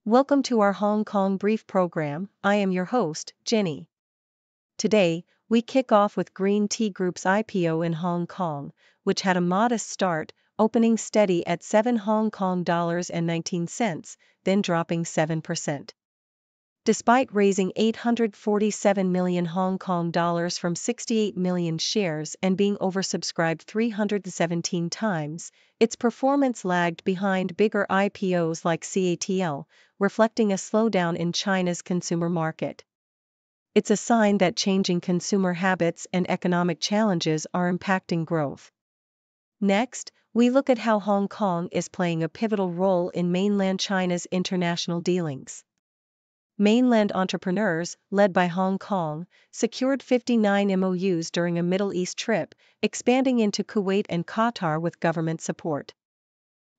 Welcome to our Hong Kong Brief program. I am your host, Jenny. Today, we kick off with Green Tea Group's IPO in Hong Kong, which had a modest start, opening steady at HK$7.19, then dropping 7%. Despite raising 847 million Hong Kong dollars from 68 million shares and being oversubscribed 317 times, its performance lagged behind bigger IPOs like CATL, reflecting a slowdown in China's consumer market. It's a sign that changing consumer habits and economic challenges are impacting growth. Next, we look at how Hong Kong is playing a pivotal role in mainland China's international dealings. Mainland entrepreneurs, led by Hong Kong, secured 59 MOUs during a Middle East trip, expanding into Kuwait and Qatar with government support.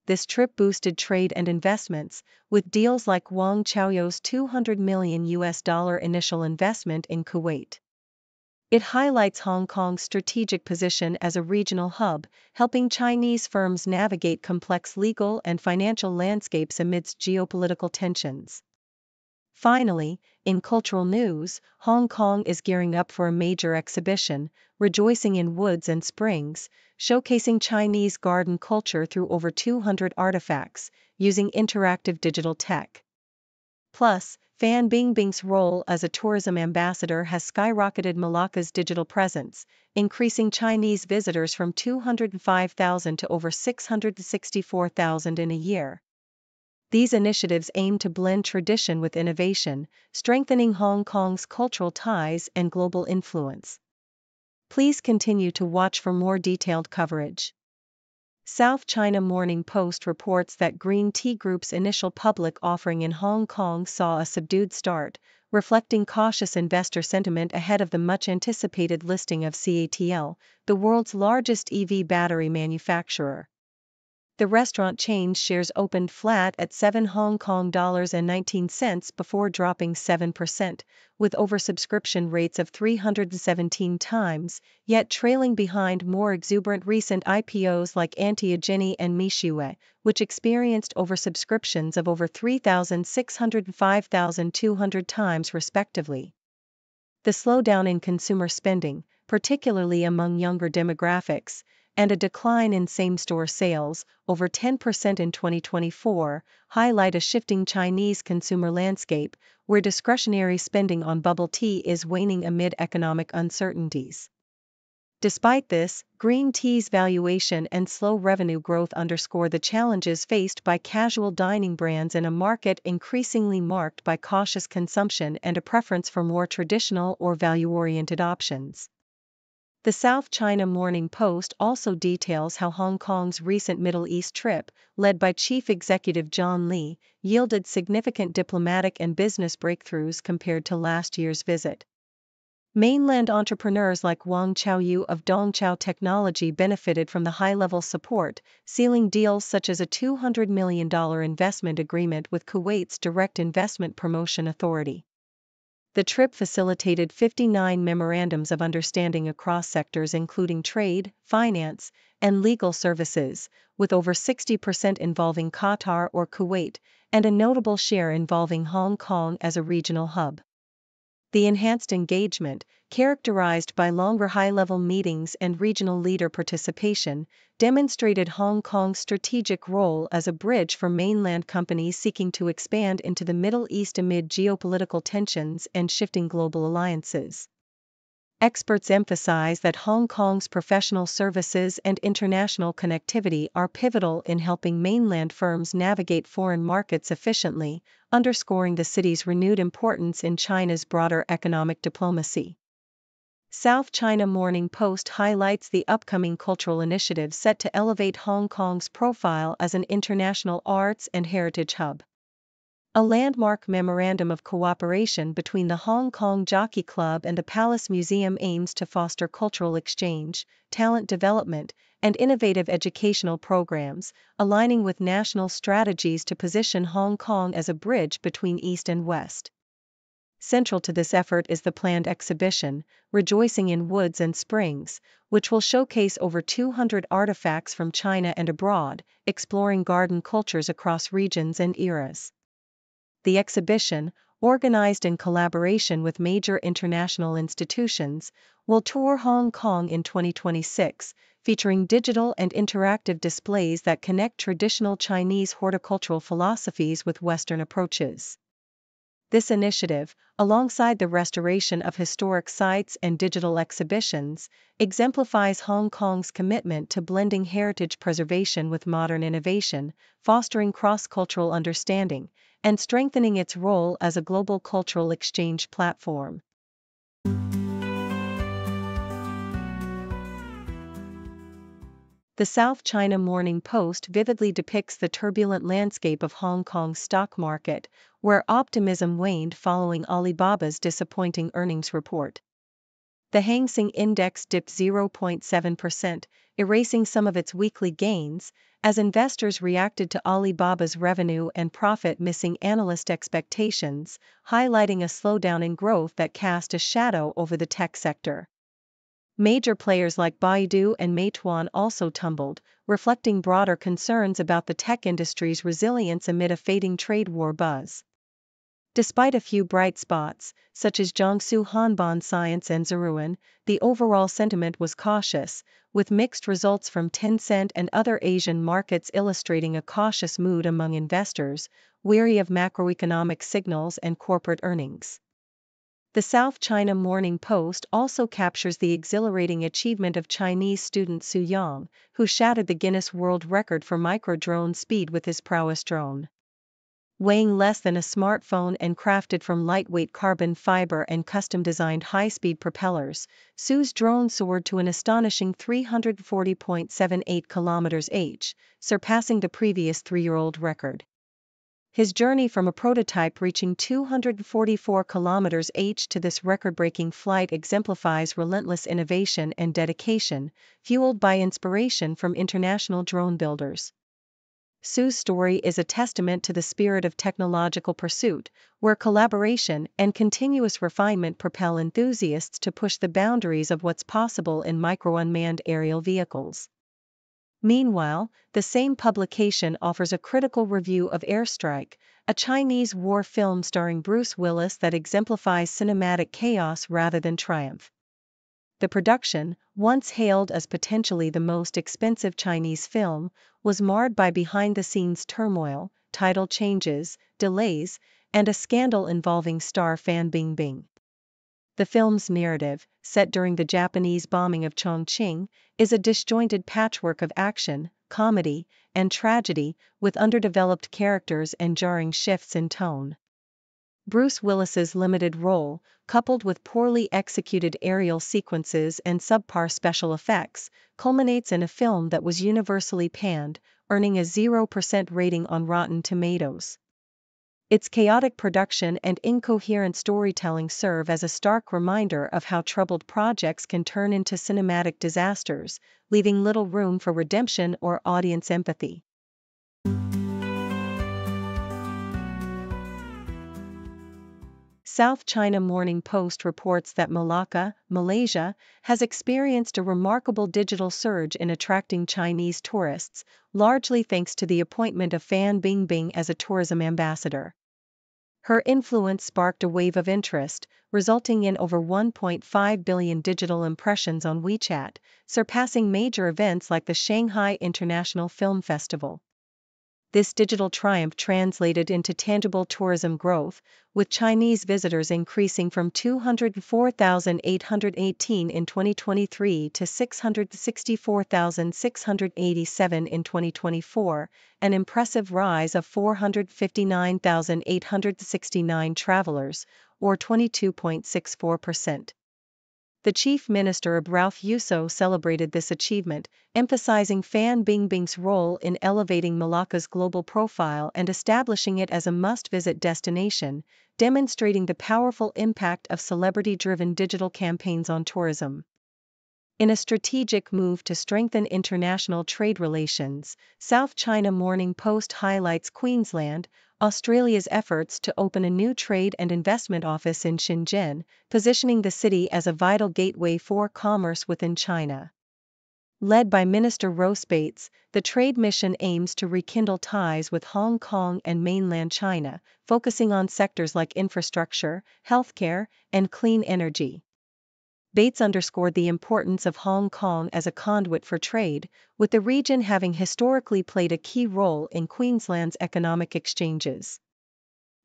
This trip boosted trade and investments, with deals like Wang Chaoyou's $200 million initial investment in Kuwait. It highlights Hong Kong's strategic position as a regional hub, helping Chinese firms navigate complex legal and financial landscapes amidst geopolitical tensions. Finally, in cultural news, Hong Kong is gearing up for a major exhibition, Rejoicing in Woods and Springs, showcasing Chinese garden culture through over 200 artifacts, using interactive digital tech. Plus, Fan Bingbing's role as a tourism ambassador has skyrocketed Melaka's digital presence, increasing Chinese visitors from 205,000 to over 664,000 in a year. These initiatives aim to blend tradition with innovation, strengthening Hong Kong's cultural ties and global influence. Please continue to watch for more detailed coverage. South China Morning Post reports that Green Tea Group's initial public offering in Hong Kong saw a subdued start, reflecting cautious investor sentiment ahead of the much-anticipated listing of CATL, the world's largest EV battery manufacturer. The restaurant chain's shares opened flat at HK$7.19 before dropping 7%, with oversubscription rates of 317 times, yet trailing behind more exuberant recent IPOs like Underwhe and MOUs, which experienced oversubscriptions of over 3,600 and 5,200 times respectively. The slowdown in consumer spending, particularly among younger demographics, and a decline in same-store sales, over 10% in 2024, highlight a shifting Chinese consumer landscape, where discretionary spending on bubble tea is waning amid economic uncertainties. Despite this, green tea's valuation and slow revenue growth underscore the challenges faced by casual dining brands in a market increasingly marked by cautious consumption and a preference for more traditional or value-oriented options. The South China Morning Post also details how Hong Kong's recent Middle East trip, led by Chief Executive John Lee, yielded significant diplomatic and business breakthroughs compared to last year's visit. Mainland entrepreneurs like Wang Chaoyou of Dongchao Technology benefited from the high-level support, sealing deals such as a $200 million investment agreement with Kuwait's Direct Investment Promotion Authority. The trip facilitated 59 memorandums of understanding across sectors including trade, finance, and legal services, with over 60% involving Qatar or Kuwait, and a notable share involving Hong Kong as a regional hub. The enhanced engagement, characterized by longer high-level meetings and regional leader participation, demonstrated Hong Kong's strategic role as a bridge for mainland companies seeking to expand into the Middle East amid geopolitical tensions and shifting global alliances. Experts emphasize that Hong Kong's professional services and international connectivity are pivotal in helping mainland firms navigate foreign markets efficiently, underscoring the city's renewed importance in China's broader economic diplomacy. South China Morning Post highlights the upcoming cultural initiatives set to elevate Hong Kong's profile as an international arts and heritage hub. A landmark memorandum of cooperation between the Hong Kong Jockey Club and the Palace Museum aims to foster cultural exchange, talent development, and innovative educational programs, aligning with national strategies to position Hong Kong as a bridge between East and West. Central to this effort is the planned exhibition, Rejoicing in Woods and Springs, which will showcase over 200 artifacts from China and abroad, exploring garden cultures across regions and eras. The exhibition, organized in collaboration with major international institutions, will tour Hong Kong in 2026, featuring digital and interactive displays that connect traditional Chinese horticultural philosophies with Western approaches. This initiative, alongside the restoration of historic sites and digital exhibitions, exemplifies Hong Kong's commitment to blending heritage preservation with modern innovation, fostering cross-cultural understanding, and strengthening its role as a global cultural exchange platform. The South China Morning Post vividly depicts the turbulent landscape of Hong Kong's stock market, where optimism waned following Alibaba's disappointing earnings report. The Hang Seng Index dipped 0.7%, erasing some of its weekly gains, as investors reacted to Alibaba's revenue and profit missing analyst expectations, highlighting a slowdown in growth that cast a shadow over the tech sector. Major players like Baidu and Meituan also tumbled, reflecting broader concerns about the tech industry's resilience amid a fading trade war buzz. Despite a few bright spots, such as Jiangsu Hanban Science and Zheruan, the overall sentiment was cautious, with mixed results from Tencent and other Asian markets illustrating a cautious mood among investors, wary of macroeconomic signals and corporate earnings. The South China Morning Post also captures the exhilarating achievement of Chinese student Su Yang, who shattered the Guinness World Record for micro-drone speed with his prowess drone. Weighing less than a smartphone and crafted from lightweight carbon fiber and custom-designed high-speed propellers, Su's drone soared to an astonishing 340.78 km/h, surpassing the previous 3-year-old record. His journey from a prototype reaching 244 km/h to this record-breaking flight exemplifies relentless innovation and dedication, fueled by inspiration from international drone builders. Su's story is a testament to the spirit of technological pursuit, where collaboration and continuous refinement propel enthusiasts to push the boundaries of what's possible in micro-unmanned aerial vehicles. Meanwhile, the same publication offers a critical review of Airstrike, a Chinese war film starring Bruce Willis that exemplifies cinematic chaos rather than triumph. The production, once hailed as potentially the most expensive Chinese film, was marred by behind-the-scenes turmoil, title changes, delays, and a scandal involving star fan Bingbing. The film's narrative, set during the Japanese bombing of Chongqing, is a disjointed patchwork of action, comedy, and tragedy, with underdeveloped characters and jarring shifts in tone. Bruce Willis's limited role, coupled with poorly executed aerial sequences and subpar special effects, culminates in a film that was universally panned, earning a 0% rating on Rotten Tomatoes. Its chaotic production and incoherent storytelling serve as a stark reminder of how troubled projects can turn into cinematic disasters, leaving little room for redemption or audience empathy. South China Morning Post reports that Melaka, Malaysia, has experienced a remarkable digital surge in attracting Chinese tourists, largely thanks to the appointment of Fan Bingbing as a tourism ambassador. Her influence sparked a wave of interest, resulting in over 1.5 billion digital impressions on WeChat, surpassing major events like the Shanghai International Film Festival. This digital triumph translated into tangible tourism growth, with Chinese visitors increasing from 204,818 in 2023 to 664,687 in 2024, an impressive rise of 459,869 travelers, or 22.64%. The Chief Minister Ralph Yusso celebrated this achievement, emphasizing Fan Bingbing's role in elevating Melaka's global profile and establishing it as a must-visit destination, demonstrating the powerful impact of celebrity-driven digital campaigns on tourism. In a strategic move to strengthen international trade relations, South China Morning Post highlights Queensland, Australia's efforts to open a new trade and investment office in Shenzhen, positioning the city as a vital gateway for commerce within China. Led by Minister Rosebates, the trade mission aims to rekindle ties with Hong Kong and mainland China, focusing on sectors like infrastructure, healthcare, and clean energy. Bates underscored the importance of Hong Kong as a conduit for trade, with the region having historically played a key role in Queensland's economic exchanges.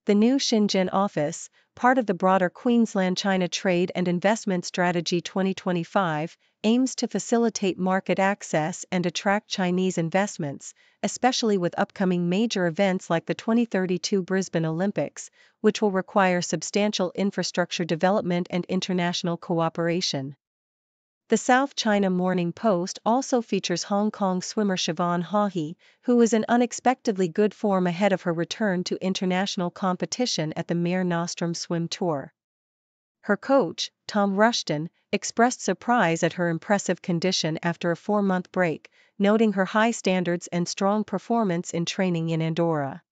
The new Shenzhen office, part of the broader Queensland-China Trade and Investment Strategy 2025, aims to facilitate market access and attract Chinese investments, especially with upcoming major events like the 2032 Brisbane Olympics, which will require substantial infrastructure development and international cooperation. The South China Morning Post also features Hong Kong swimmer Siobhan Haughey, who is in unexpectedly good form ahead of her return to international competition at the Mare Nostrum Swim Tour. Her coach, Tom Rushton, expressed surprise at her impressive condition after a 4-month break, noting her high standards and strong performance in training in Andorra.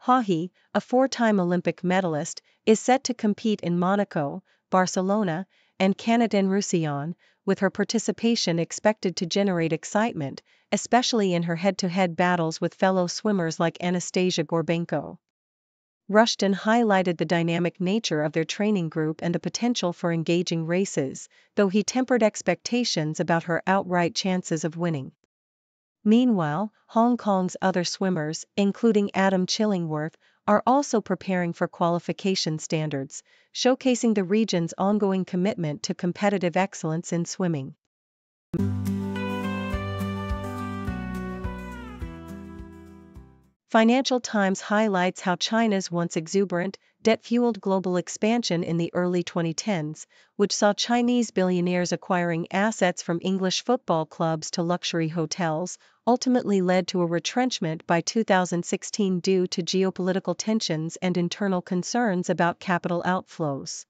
Haughey, a 4-time Olympic medalist, is set to compete in Monaco, Barcelona, and Cannes-en-Roussillon, with her participation expected to generate excitement, especially in her head-to-head battles with fellow swimmers like Anastasia Gorbenko. Rushton highlighted the dynamic nature of their training group and the potential for engaging races, though he tempered expectations about her outright chances of winning. Meanwhile, Hong Kong's other swimmers, including Adam Chillingworth, are also preparing for qualification standards, showcasing the region's ongoing commitment to competitive excellence in swimming. Financial Times highlights how China's once exuberant, debt-fueled global expansion in the early 2010s, which saw Chinese billionaires acquiring assets from English football clubs to luxury hotels, ultimately led to a retrenchment by 2016 due to geopolitical tensions and internal concerns about capital outflows.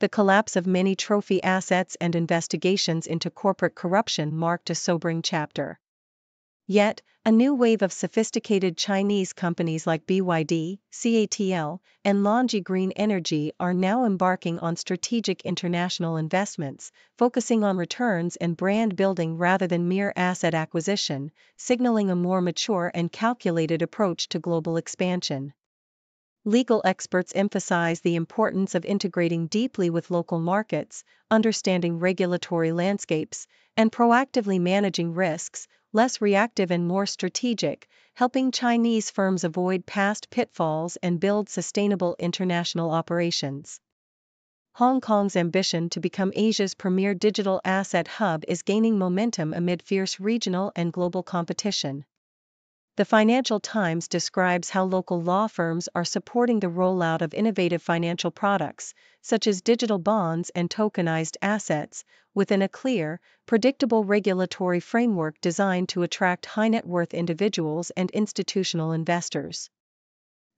The collapse of many trophy assets and investigations into corporate corruption marked a sobering chapter. Yet, a new wave of sophisticated Chinese companies like BYD, CATL, and LONGi Green Energy are now embarking on strategic international investments, focusing on returns and brand building rather than mere asset acquisition, signaling a more mature and calculated approach to global expansion. Legal experts emphasize the importance of integrating deeply with local markets, understanding regulatory landscapes, and proactively managing risks, less reactive and more strategic, helping Chinese firms avoid past pitfalls and build sustainable international operations. Hong Kong's ambition to become Asia's premier digital asset hub is gaining momentum amid fierce regional and global competition. The Financial Times describes how local law firms are supporting the rollout of innovative financial products, such as digital bonds and tokenized assets, within a clear, predictable regulatory framework designed to attract high-net-worth individuals and institutional investors.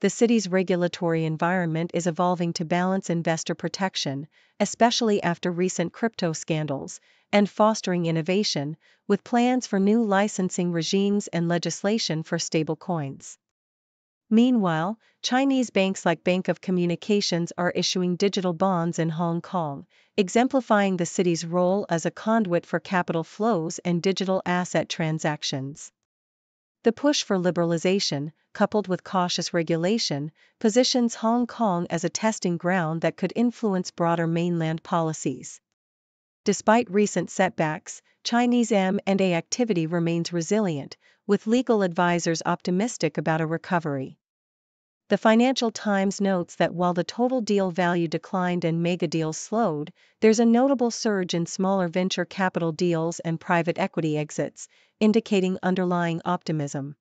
The city's regulatory environment is evolving to balance investor protection, especially after recent crypto scandals, and fostering innovation, with plans for new licensing regimes and legislation for stablecoins. Meanwhile, Chinese banks like Bank of Communications are issuing digital bonds in Hong Kong, exemplifying the city's role as a conduit for capital flows and digital asset transactions. The push for liberalization, coupled with cautious regulation, positions Hong Kong as a testing ground that could influence broader mainland policies. Despite recent setbacks, Chinese M&A activity remains resilient, with legal advisors optimistic about a recovery. The Financial Times notes that while the total deal value declined and megadeals slowed, there's a notable surge in smaller venture capital deals and private equity exits, indicating underlying optimism.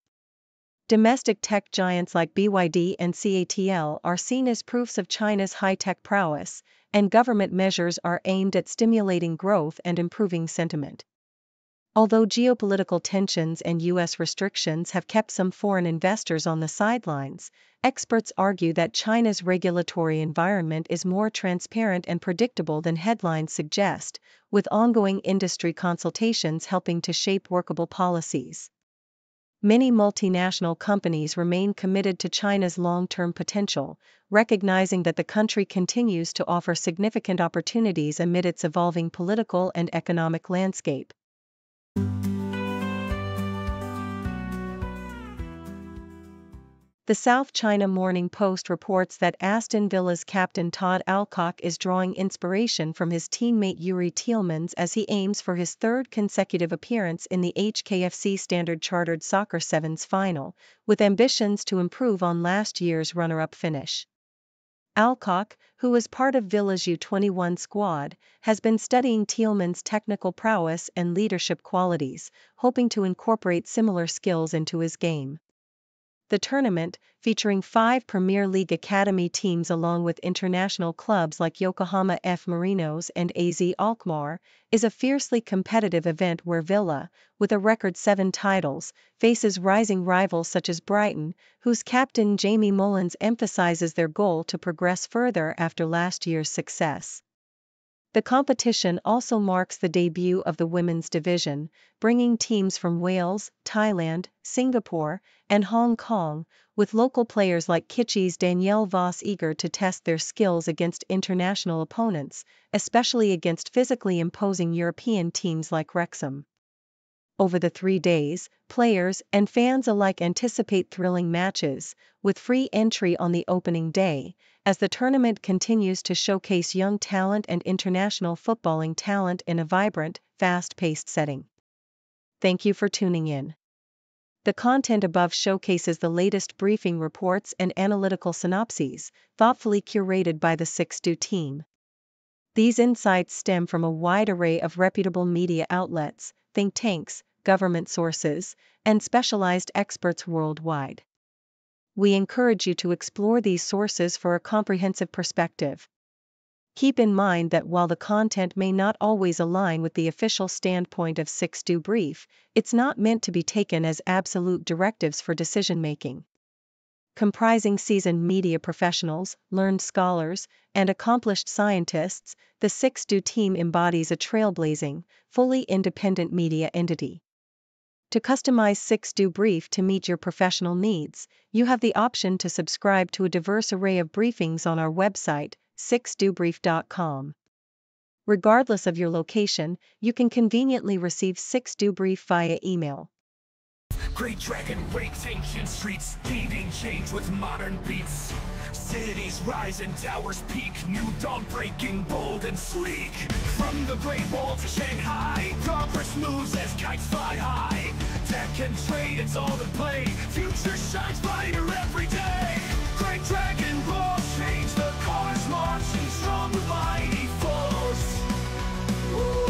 Domestic tech giants like BYD and CATL are seen as proofs of China's high-tech prowess, and government measures are aimed at stimulating growth and improving sentiment. Although geopolitical tensions and U.S. restrictions have kept some foreign investors on the sidelines, experts argue that China's regulatory environment is more transparent and predictable than headlines suggest, with ongoing industry consultations helping to shape workable policies. Many multinational companies remain committed to China's long-term potential, recognizing that the country continues to offer significant opportunities amid its evolving political and economic landscape. The South China Morning Post reports that Aston Villa's captain Todd Alcock is drawing inspiration from his teammate Yuri Tielemans as he aims for his third consecutive appearance in the HKFC Standard Chartered Soccer Sevens final, with ambitions to improve on last year's runner-up finish. Alcock, who is part of Villa's U21 squad, has been studying Tielemans' technical prowess and leadership qualities, hoping to incorporate similar skills into his game. The tournament, featuring 5 Premier League academy teams along with international clubs like Yokohama F. Marinos and AZ Alkmaar, is a fiercely competitive event where Villa, with a record 7 titles, faces rising rivals such as Brighton, whose captain Jamie Mullins emphasizes their goal to progress further after last year's success. The competition also marks the debut of the women's division, bringing teams from Wales, Thailand, Singapore, and Hong Kong, with local players like Kitche's Danielle Voss eager to test their skills against international opponents, especially against physically imposing European teams like Wrexham. Over the 3 days, players and fans alike anticipate thrilling matches, with free entry on the opening day, as the tournament continues to showcase young talent and international footballing talent in a vibrant, fast-paced setting. Thank you for tuning in. The content above showcases the latest briefing reports and analytical synopses, thoughtfully curated by the 6Do team. These insights stem from a wide array of reputable media outlets, think tanks, government sources, and specialized experts worldwide. We encourage you to explore these sources for a comprehensive perspective. Keep in mind that while the content may not always align with the official standpoint of 6Do Brief, it's not meant to be taken as absolute directives for decision-making. Comprising seasoned media professionals, learned scholars, and accomplished scientists, the 6Do team embodies a trailblazing, fully independent media entity. To customize 6Do Brief to meet your professional needs, you have the option to subscribe to a diverse array of briefings on our website, 6dobrief.com. Regardless of your location, you can conveniently receive 6Do Brief via email. Great dragon wakes ancient streets, leading change with modern beats. Cities rise and towers peak, new dawn breaking, bold and sleek. From the Great Wall to Shanghai, progress moves as kites fly high. Tech and trade, it's all in play, future shines brighter every day. Great dragon roars, change the cars, marching strong with mighty force. Whoa.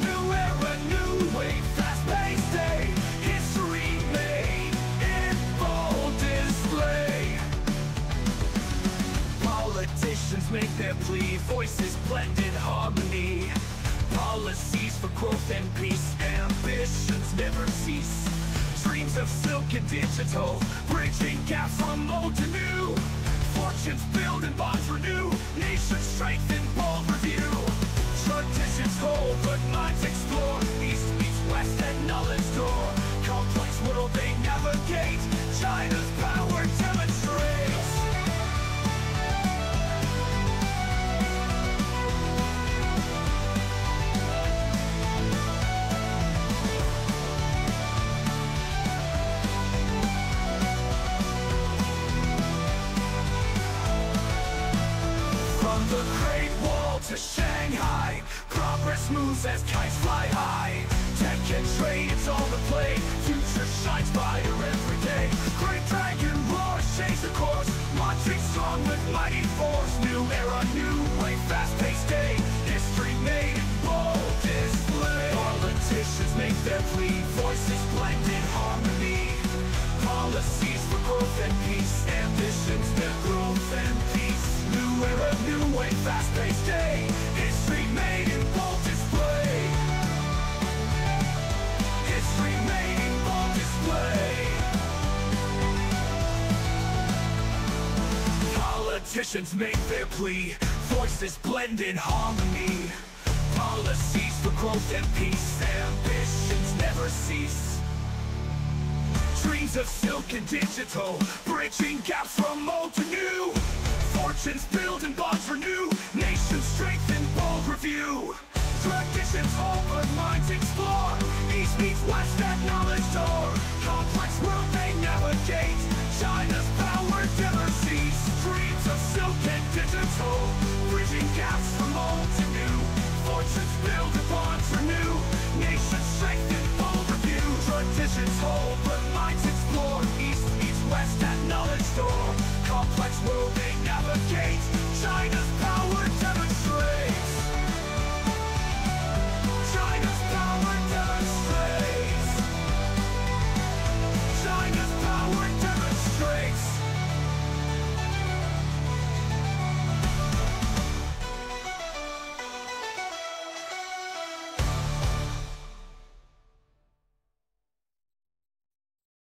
New era, new wave, fast-paced day, history made in bold display. Politicians make their plea, voices blend in harmony. Policies for growth and peace, ambitions never cease. Dreams of silk and digital, bridging gaps from old to new. Fortunes build and bonds renew, nations strengthen, bold review. Traditions hold, but minds explore, east meets west and knowledge door. Complex world they navigate, China's power demonstrates. From the Great Wall to Shanghai, progress moves as kites fly high. Tech and trade, it's all the play, future shines brighter every day. Great dragon roars, change the course, marching strong with mighty force. New era, new way, fast-paced day, history made in bold display. Politicians make their plea, voices blend in harmony. Policies for growth and peace, ambitions their growth and peace. New era, new way, fast-paced day, history made in bold display. History made in bold display. Politicians make their plea, voices blend in harmony. Policies for growth and peace, ambitions never cease. Dreams of silk and digital, bridging gaps from old to new. Fortunes build and bonds renew, nations strengthen, bold review. Traditions open minds explore. East meets west at knowledge door.